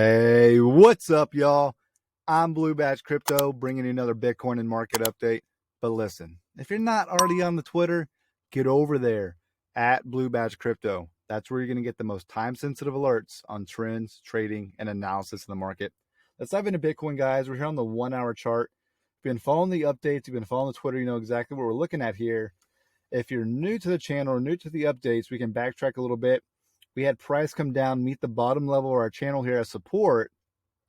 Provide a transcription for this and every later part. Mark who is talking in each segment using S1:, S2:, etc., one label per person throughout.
S1: Hey, what's up, y'all? I'm Blue Badge Crypto, bringing you another Bitcoin and market update. But listen, if you're not already on the Twitter, get over there at Blue Badge Crypto. That's where you're going to get the most time-sensitive alerts on trends, trading, and analysis of the market. Let's dive into Bitcoin, guys. We're here on the 1-hour chart. If you've been following the updates, you've been following the Twitter, you know exactly what we're looking at here. If you're new to the channel or new to the updates, we can backtrack a little bit. We had price come down, meet the bottom level of our channel here as support.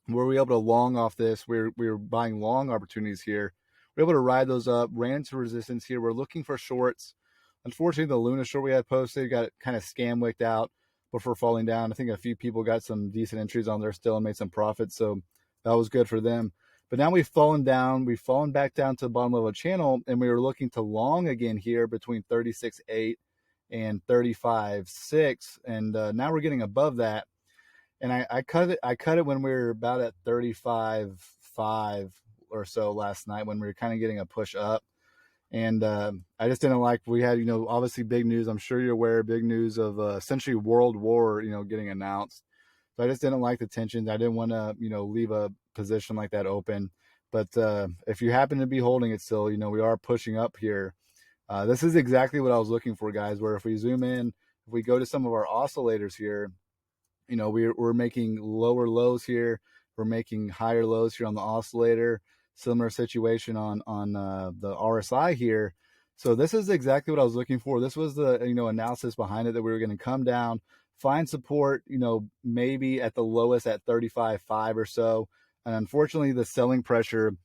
S1: Were we able to long off this? We were buying long opportunities here. We're able to ride those up, ran into resistance here. We're looking for shorts. Unfortunately, the Luna short we had posted got kind of scam wicked out before falling down. I think a few people got some decent entries on there still and made some profits, so that was good for them. But now we've fallen down. We've fallen back down to the bottom level of the channel, and we were looking to long again here between 36.8 and 35.6, and now we're getting above that. And I cut it when we were about at 35.5 or so last night, when we were kind of getting a push up. And I just didn't like, we had, obviously big news. I'm sure you're aware, big news of essentially world war, getting announced. So I just didn't like the tensions. I didn't want to, leave a position like that open. But if you happen to be holding it still, we are pushing up here. This is exactly what I was looking for, guys, where if we zoom in, if we go to some of our oscillators here, we're making lower lows here. We're making higher lows here on the oscillator. Similar situation on the RSI here. So this is exactly what I was looking for. This was the analysis behind it, that we were going to come down, find support, maybe at the lowest at 35.5 or so. And unfortunately, the selling pressure,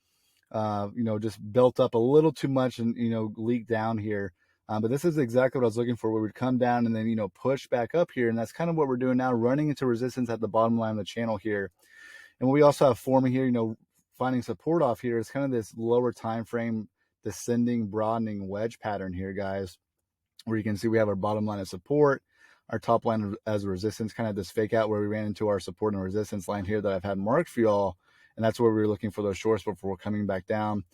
S1: just built up a little too much and leaked down here. But this is exactly what I was looking for. We would come down and then, push back up here. And that's kind of what we're doing now, running into resistance at the bottom line of the channel here. And what we also have forming here, finding support off here is kind of this lower time frame descending, broadening wedge pattern here, guys, where you can see we have our bottom line of support, our top line as resistance, kind of this fake out where we ran into our support and resistance line here that I've had marked for y'all. And that's where we were looking for those shorts before coming back down.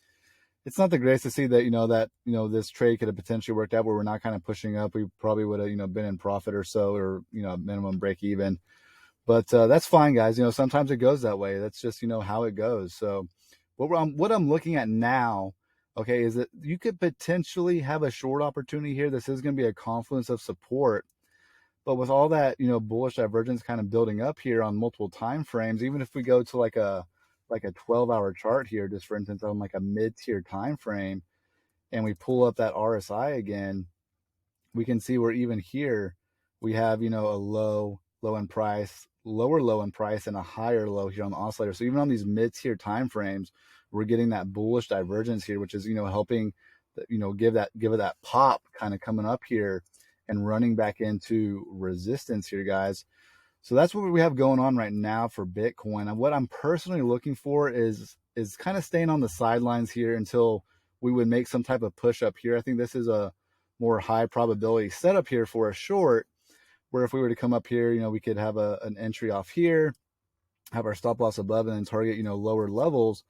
S1: It's not the greatest to see that, this trade could have potentially worked out where we're not kind of pushing up. We probably would have, been in profit or so, or, minimum break even. But that's fine, guys. Sometimes it goes that way. That's just, how it goes. So what I'm looking at now, okay, is that you could potentially have a short opportunity here. This is going to be a confluence of support. But with all that, bullish divergence kind of building up here on multiple time frames, even if we go to like a 12-hour chart here, just for instance, on like a mid-tier time frame, and we pull up that RSI again, we can see where even here we have, a low in price, lower low in price, and a higher low here on the oscillator. So even on these mid-tier time frames, we're getting that bullish divergence here, which is, helping, give it that pop kind of coming up here and running back into resistance here, guys. So that's what we have going on right now for Bitcoin. And what I'm personally looking for is kind of staying on the sidelines here until we would make some type of push up here. I think this is a more high probability setup here for a short, where if we were to come up here, we could have an entry off here, have our stop loss above, and then target, lower levels.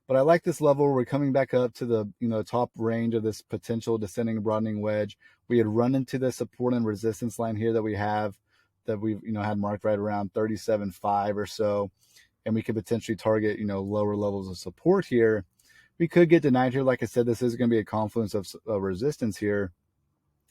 S1: But I like this level where we're coming back up to the, top range of this potential descending broadening wedge. We had run into the support and resistance line here that we have, that we've had marked right around 37.5 or so, and we could potentially target lower levels of support here. We could get denied here. Like I said, this is going to be a confluence of resistance here.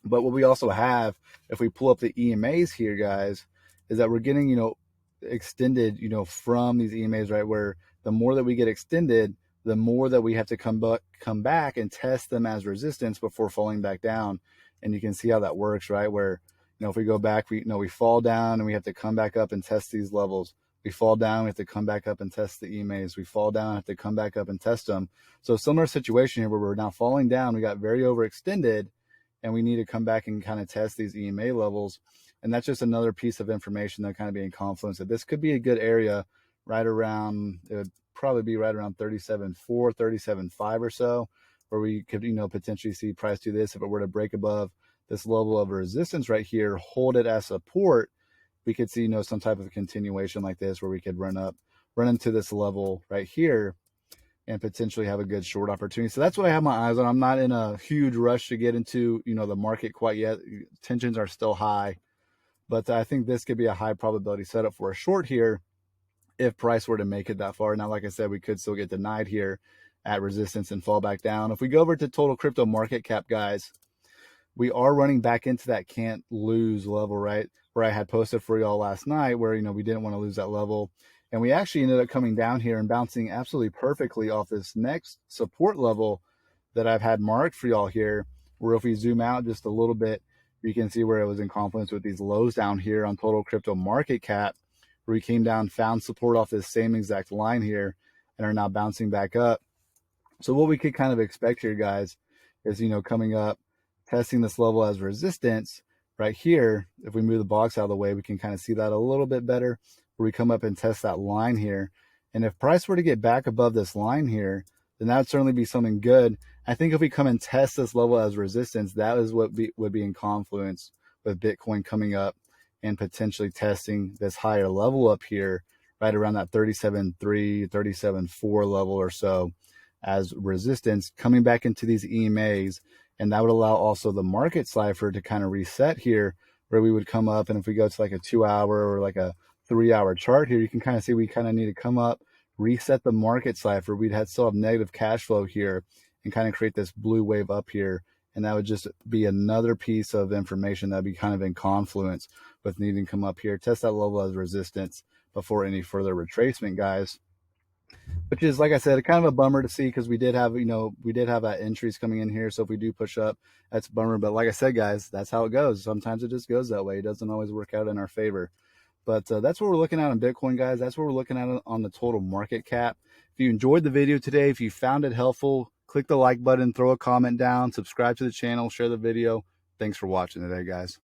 S1: But what we also have, if we pull up the EMAs here, guys, is that we're getting extended from these EMAs, right, where the more that we get extended, the more that we have to come back and test them as resistance before falling back down. And you can see how that works, right, where if we go back, we fall down and we have to come back up and test these levels. We fall down, we have to come back up and test the EMAs. We fall down, have to come back up and test them. So similar situation here where we're now falling down. We got very overextended, and we need to come back and kind of test these EMA levels. And that's just another piece of information that kind of being confluence that this could be a good area right around, it would probably be right around 37.4, 37.5 or so, where we could, potentially see price do this. If it were to break above this level of resistance right here, hold it as support, we could see, some type of continuation like this, where we could run into this level right here and potentially have a good short opportunity. So that's what I have my eyes on. I'm not in a huge rush to get into, the market quite yet. Tensions are still high, but I think this could be a high probability setup for a short here. if price were to make it that far. Now, like I said, we could still get denied here at resistance and fall back down. If we go over to total crypto market cap, guys, we are running back into that can't lose level, right? Where I had posted for y'all last night, where, we didn't want to lose that level. And we actually ended up coming down here and bouncing absolutely perfectly off this next support level that I've had marked for y'all here, where if we zoom out just a little bit, you can see where it was in confluence with these lows down here on total crypto market cap, where we came down, found support off this same exact line here, and are now bouncing back up. So what we could kind of expect here, guys, is, coming up, testing this level as resistance right here. If we move the box out of the way, we can kind of see that a little bit better, where we come up and test that line here. And if price were to get back above this line here, then that would certainly be something good. I think if we come and test this level as resistance, that is what would be in confluence with Bitcoin coming up and potentially testing this higher level up here, right around that 37.3, 37.4 level or so as resistance, coming back into these EMAs. And that would allow also the market cipher to kind of reset here, where we would come up. And if we go to like a 2-hour or like a 3-hour chart here, you can kind of see we kind of need to come up, reset the market cipher. We'd still have negative cash flow here and kind of create this blue wave up here. And that would just be another piece of information that'd be kind of in confluence with needing to come up here, test that level as resistance before any further retracement, guys. Which is, like I said, kind of a bummer to see, because we did have entries coming in here. So if we do push up, that's a bummer. But like I said, guys, that's how it goes. Sometimes it just goes that way. It doesn't always work out in our favor. But that's what we're looking at on Bitcoin, guys. That's what we're looking at on the total market cap. If you enjoyed the video today, if you found it helpful, click the like button, throw a comment down, subscribe to the channel, share the video. Thanks for watching today, guys.